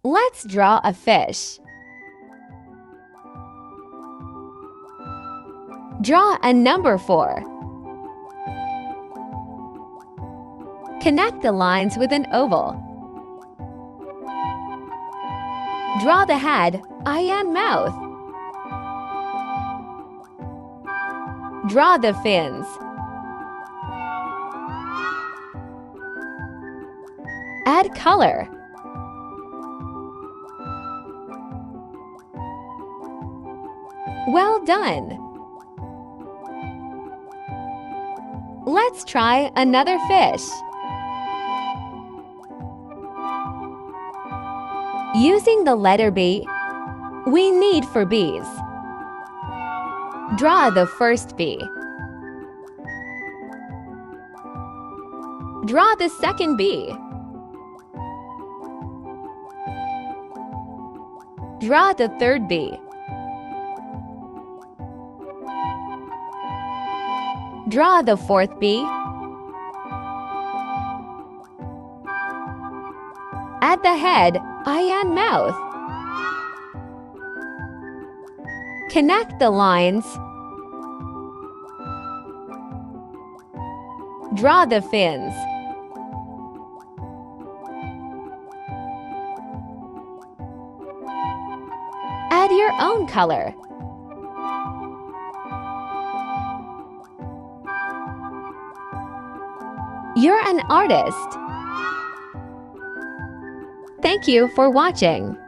Let's draw a fish. Draw a number 4. Connect the lines with an oval. Draw the head, eye and mouth. Draw the fins. Add color. Well done! Let's try another fish. Using the letter B, we need for bees. Draw the first bee. Draw the second bee. Draw the third bee. Draw the fourth bee. Add the head, eye and mouth. Connect the lines. Draw the fins. Add your own color. You're an artist. Thank you for watching.